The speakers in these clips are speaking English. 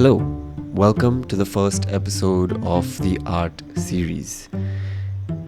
Hello, welcome to the first episode of the Art series.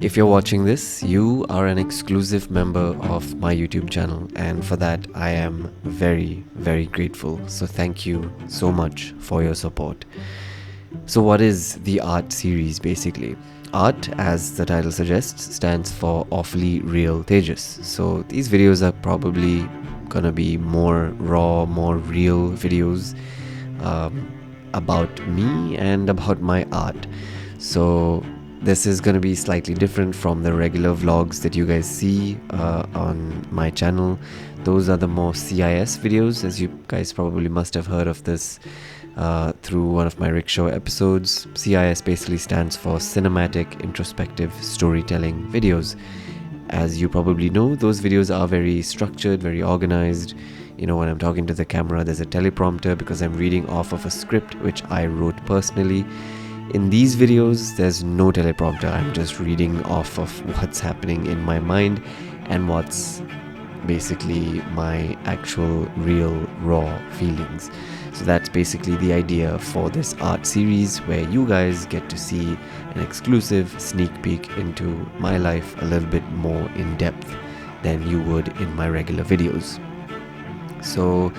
If you're watching this, you are an exclusive member of my YouTube channel, and for that, I am very, very grateful. So, thank you so much for your support. So, what is the Art series basically? Art, as the title suggests, stands for Awfully Real Tejas. So, these videos are probably gonna be more raw, more real videos about me and about my art. So this is going to be slightly different from the regular vlogs that you guys see on my channel. Those are the more CIS videos, as you guys probably must have heard of this through one of my rickshaw episodes. CIS basically stands for Cinematic Introspective Storytelling Videos. As you probably know, those videos are very structured, very organized. You know, when I'm talking to the camera, there's a teleprompter because I'm reading off of a script which I wrote personally. In these videos, there's no teleprompter. I'm just reading off of what's happening in my mind and what's basically my actual real raw feelings. So that's basically the idea for this art series, where you guys get to see an exclusive sneak peek into my life a little bit more in depth than you would in my regular videos. So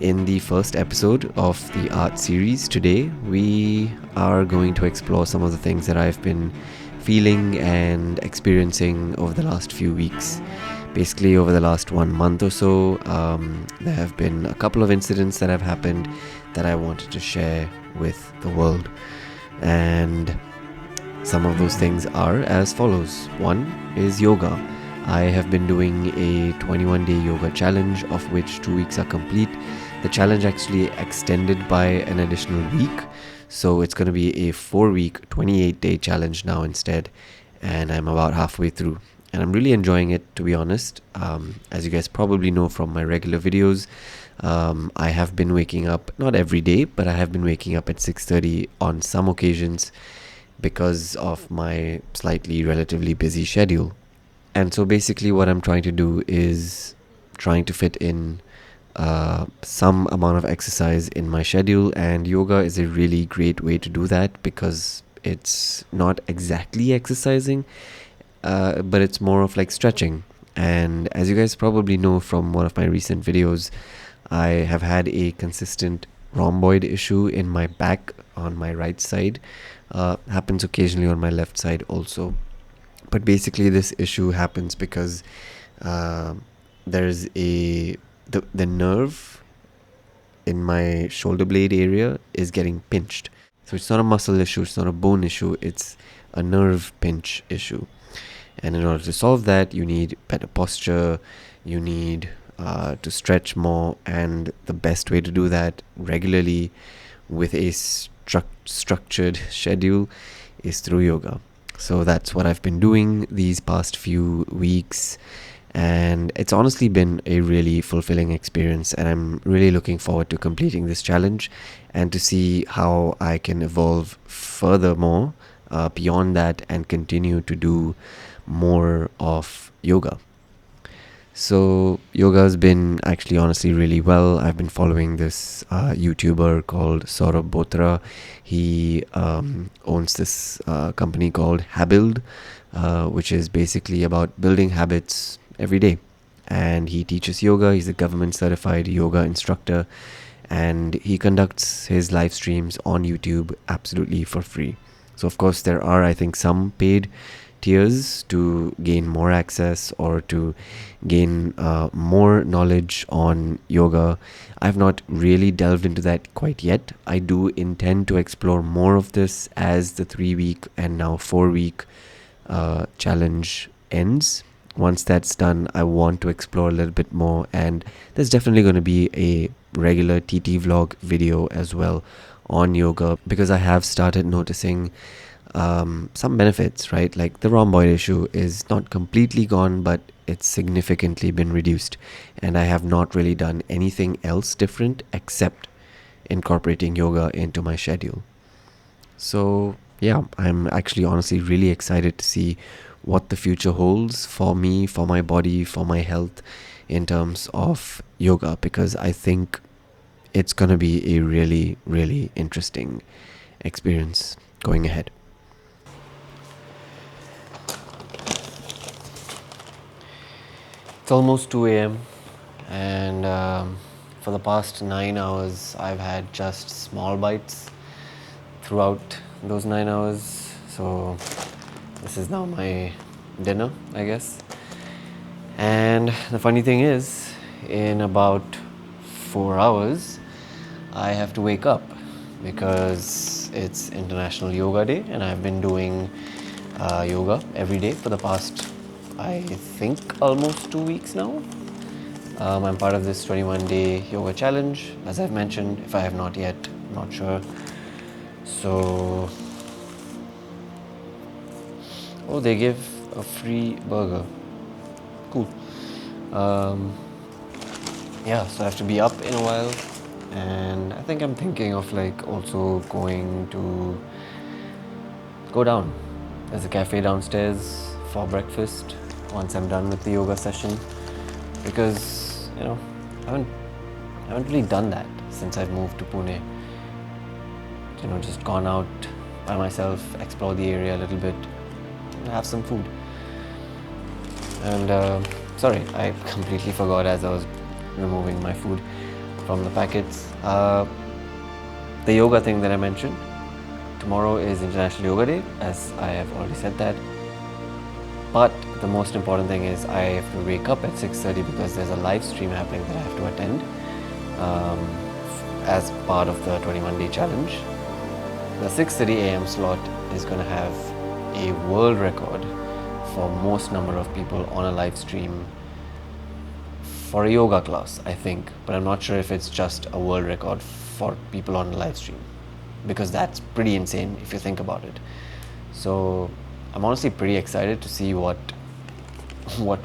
in the first episode of the art series today, we are going to explore some of the things that I've been feeling and experiencing over the last few weeks. Basically, over the last 1 month or so, there have been a couple of incidents that have happened that I wanted to share with the world. And some of those things are as follows. One is yoga. I have been doing a 21-day yoga challenge, of which 2 weeks are complete. The challenge actually extended by an additional week, so it's going to be a 4-week, 28-day challenge now instead, and I'm about halfway through. And I'm really enjoying it, to be honest. As you guys probably know from my regular videos, I have been waking up, not every day, but I have been waking up at 6:30 on some occasions because of my slightly relatively busy schedule. And so basically what I'm trying to do is trying to fit in some amount of exercise in my schedule, and yoga is a really great way to do that because it's not exactly exercising, but it's more of like stretching. And as you guys probably know from one of my recent videos, I have had a consistent rhomboid issue in my back on my right side. Happens occasionally on my left side also. But basically this issue happens because there's the nerve in my shoulder blade area is getting pinched. So it's not a muscle issue, it's not a bone issue, it's a nerve pinch issue. And in order to solve that, you need better posture, you need to stretch more, and the best way to do that regularly with a structured schedule is through yoga. So that's what I've been doing these past few weeks, and it's honestly been a really fulfilling experience, and I'm really looking forward to completing this challenge and to see how I can evolve furthermore beyond that and continue to do more of yoga. So yoga has been actually honestly really well. I've been following this YouTuber called Saurabh Botra. He owns this company called Habuild, which is basically about building habits every day. And he teaches yoga. He's a government certified yoga instructor, and he conducts his live streams on YouTube absolutely for free. So of course there are, I think, some paid tiers to gain more access or to gain more knowledge on yoga. I've not really delved into that quite yet. I do intend to explore more of this as the 3-week and now 4-week challenge ends. Once that's done, I want to explore a little bit more, and there's definitely going to be a regular TT vlog video as well on yoga, because I have started noticing some benefits, right? Like the rhomboid issue is not completely gone, but it's significantly been reduced, and I have not really done anything else different except incorporating yoga into my schedule. So yeah, I'm actually honestly really excited to see what the future holds for me, for my body, for my health in terms of yoga, because I think it's gonna be a really, really interesting experience going ahead. It's almost 2 a.m. and for the past 9 hours I've had just small bites throughout those 9 hours. So this is now my dinner, I guess. And the funny thing is, in about 4 hours I have to wake up because it's International Yoga Day, and I've been doing yoga every day for the past, I think, almost 2 weeks now. I'm part of this 21-day yoga challenge, as I've mentioned. If I have not yet, I'm not sure. So, oh, they give a free burger. Cool. Yeah, so I have to be up in a while, and I think I'm thinking of like also going to go down. There's a cafe downstairs for breakfast once I'm done with the yoga session, because I haven't really done that since I've moved to Pune. Just gone out by myself, explore the area a little bit, and have some food. And sorry, I completely forgot as I was removing my food from the packets. The yoga thing that I mentioned, tomorrow is International Yoga Day, as I have already said that. But the most important thing is I have to wake up at 6:30 because there's a live stream happening that I have to attend as part of the 21-day challenge. The 6:30 a.m. slot is going to have a world record for most number of people on a live stream for a yoga class, I think. But I'm not sure if it's just a world record for people on a live stream, because that's pretty insane if you think about it. So I'm honestly pretty excited to see what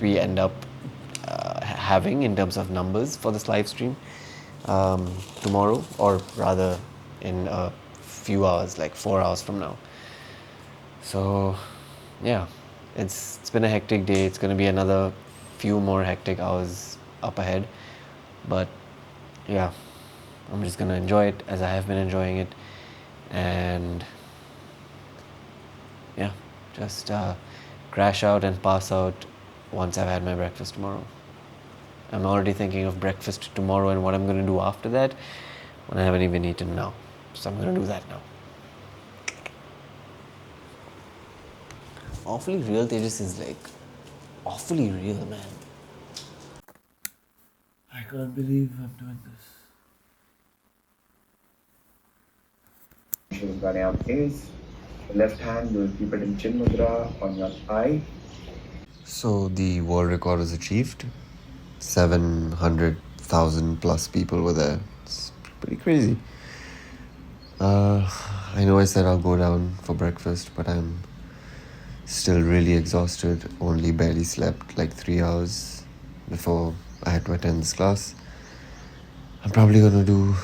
we end up having in terms of numbers for this live stream tomorrow, or rather in a few hours, like 4 hours from now. So yeah, it's been a hectic day. It's going to be another few more hectic hours up ahead, but yeah, I'm just going to enjoy it as I have been enjoying it, and yeah, just crash out and pass out once I've had my breakfast tomorrow. I'm already thinking of breakfast tomorrow and what I'm going to do after that when I haven't even eaten now. So I'm going to do that now. Awfully Real Tejas is like awfully real, man. I can't believe I'm doing this. Gane up is the left hand, you will keep it in chin mudra on your thigh. So the world record was achieved. 700,000 plus people were there. It's pretty crazy. I know I said I'll go down for breakfast, but I'm still really exhausted. Only barely slept like 3 hours before I had to attend this class. I'm probably gonna do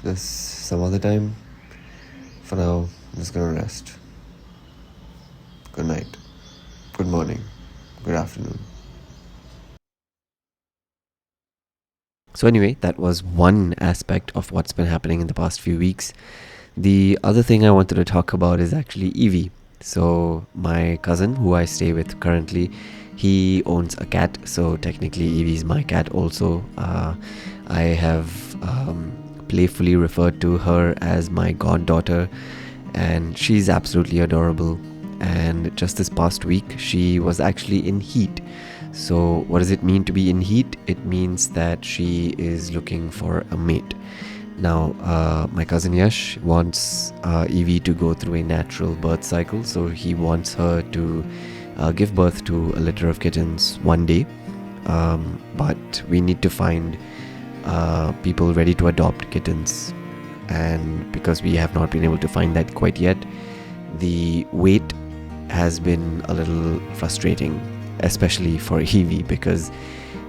this some other time. For now, I'm just gonna rest. Good night. Good morning. Good afternoon. So anyway, that was one aspect of what's been happening in the past few weeks. The other thing I wanted to talk about is actually Evie. So my cousin, who I stay with currently, he owns a cat. So technically Evie's my cat also. I have playfully referred to her as my goddaughter, and she's absolutely adorable. And just this past week, she was actually in heat. So what does it mean to be in heat? It means that she is looking for a mate. Now, my cousin Yash wants Evie to go through a natural birth cycle. So he wants her to give birth to a litter of kittens one day. But we need to find people ready to adopt kittens. And because we have not been able to find that quite yet, the wait has been a little frustrating, especially for Evie, because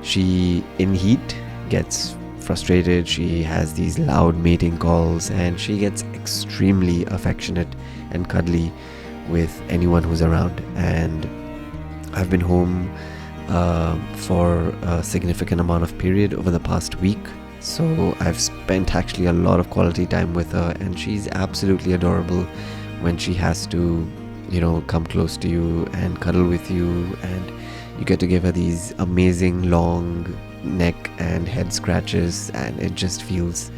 she in heat gets frustrated. She has these loud mating calls, and she gets extremely affectionate and cuddly with anyone who's around. And I've been home for a significant amount of period over the past week, So I've spent actually a lot of quality time with her, and she's absolutely adorable when she has to, come close to you and cuddle with you, and you get to give her these amazing long neck and head scratches, and it just feels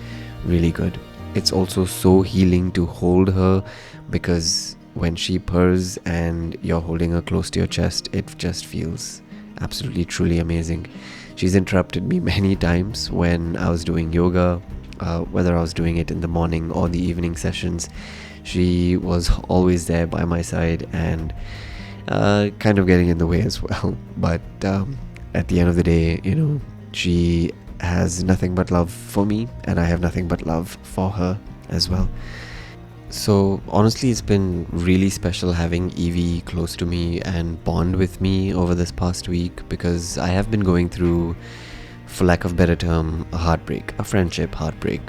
really good. It's also so healing to hold her, because when she purrs and you're holding her close to your chest, it just feels absolutely truly amazing. She's interrupted me many times when I was doing yoga, whether I was doing it in the morning or the evening sessions. She was always there by my side, and kind of getting in the way as well. But at the end of the day, she has nothing but love for me, and I have nothing but love for her as well. So honestly, it's been really special having Evie close to me and bond with me over this past week, because I have been going through, for lack of better term, a heartbreak, a friendship heartbreak.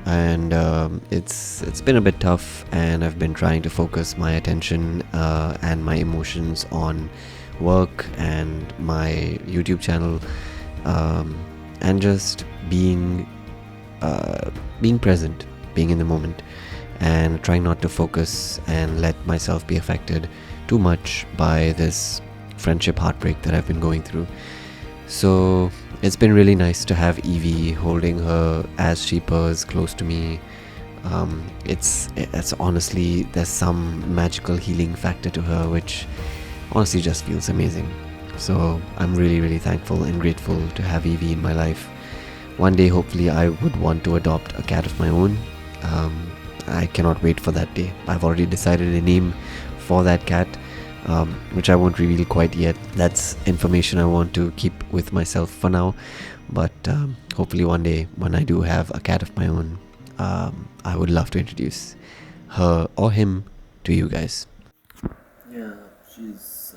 And it's been a bit tough, and I've been trying to focus my attention and my emotions on work and my YouTube channel, and just being present, being in the moment, and trying not to focus and let myself be affected too much by this friendship heartbreak that I've been going through. So it's been really nice to have Evie, holding her as she purrs close to me. It's honestly, there's some magical healing factor to her, which honestly just feels amazing. So I'm really, really thankful and grateful to have Evie in my life. One day, hopefully, I would want to adopt a cat of my own. I cannot wait for that day. I've already decided a name for that cat, which I won't reveal quite yet. That's information I want to keep with myself for now. But hopefully one day, when I do have a cat of my own, I would love to introduce her or him to you guys. Yeah, she's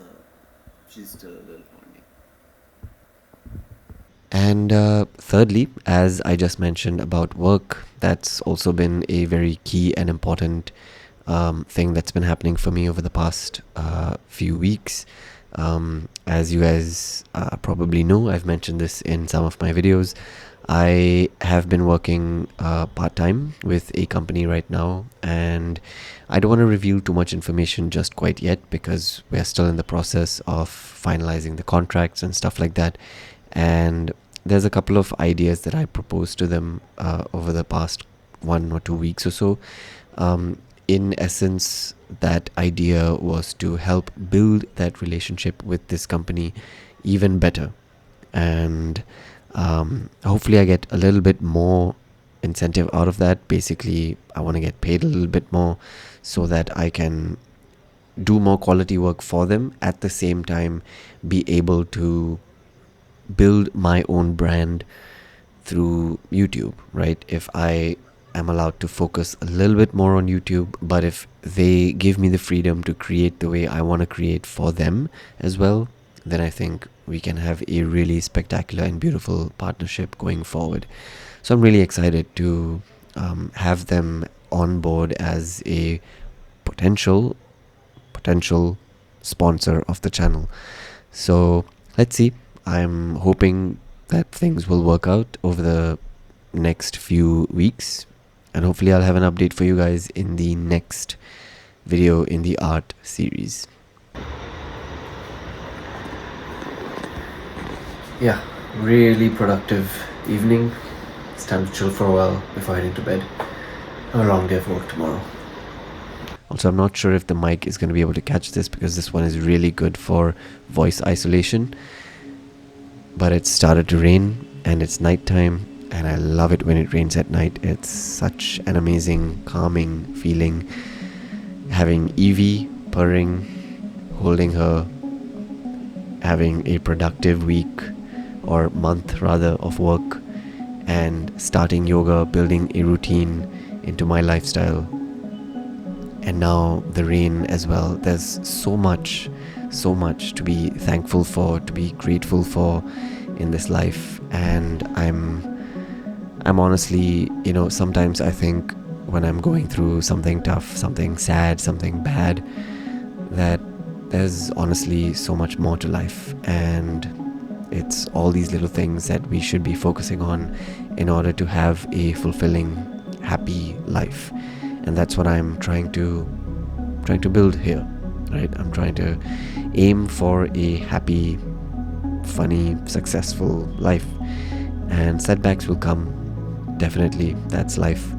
still a little horny. And thirdly, as I just mentioned about work, that's also been a very key and important thing that's been happening for me over the past few weeks. As you guys probably know, I've mentioned this in some of my videos. I have been working part time with a company right now, and I don't want to reveal too much information just quite yet, because we're still in the process of finalizing the contracts and stuff like that. And there's a couple of ideas that I proposed to them over the past 1 or 2 weeks or so. In essence, that idea was to help build that relationship with this company even better. And hopefully, I get a little bit more incentive out of that. Basically, I want to get paid a little bit more so that I can do more quality work for them, at the same time be able to build my own brand through YouTube, right? If I am allowed to focus a little bit more on YouTube, but if they give me the freedom to create the way I want to create for them as well, then I think we can have a really spectacular and beautiful partnership going forward. So I'm really excited to have them on board as a potential sponsor of the channel. So let's see. I'm hoping that things will work out over the next few weeks, and hopefully I'll have an update for you guys in the next video in the art series. Yeah, really productive evening. It's time to chill for a while before heading to bed. I have a long day of work tomorrow. Also, I'm not sure if the mic is going to be able to catch this, because this one is really good for voice isolation. But it started to rain, and it's nighttime, and I love it when it rains at night. It's such an amazing, calming feeling. Having Evie purring, holding her, having a productive week or month rather of work, and starting yoga, building a routine into my lifestyle. And now the rain as well. There's so much to be thankful for, to be grateful for in this life. And I'm honestly, sometimes I think when I'm going through something tough, something sad, something bad, that there's honestly so much more to life. And It's all these little things that we should be focusing on in order to have a fulfilling, happy life. And that's what I'm trying to build here, right? I'm trying to aim for a happy, funny, successful life. And setbacks will come, definitely, that's life.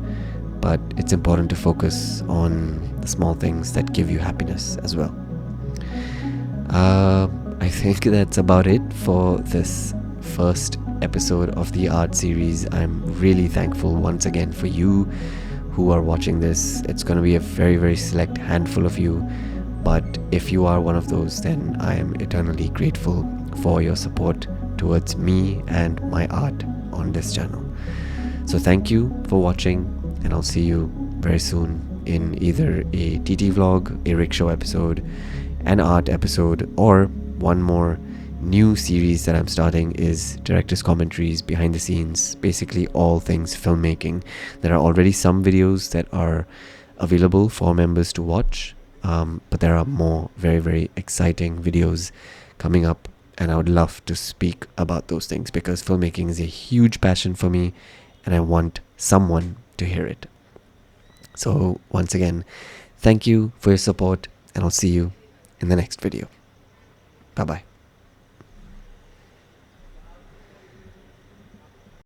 But it's important to focus on the small things that give you happiness as well. I think that's about it for this first episode of the art series. I'm really thankful once again for you who are watching this. It's going to be a very, very select handful of you, but if you are one of those, then I am eternally grateful for your support towards me and my art on this channel. So thank you for watching, and I'll see you very soon in either a TT vlog, a rickshaw episode, an art episode, or one more new series that I'm starting is director's commentaries, behind the scenes, basically all things filmmaking. There are already some videos that are available for members to watch, but there are more very, very exciting videos coming up, and I would love to speak about those things because filmmaking is a huge passion for me and I want someone to hear it. So once again, thank you for your support, and I'll see you in the next video. Bye bye.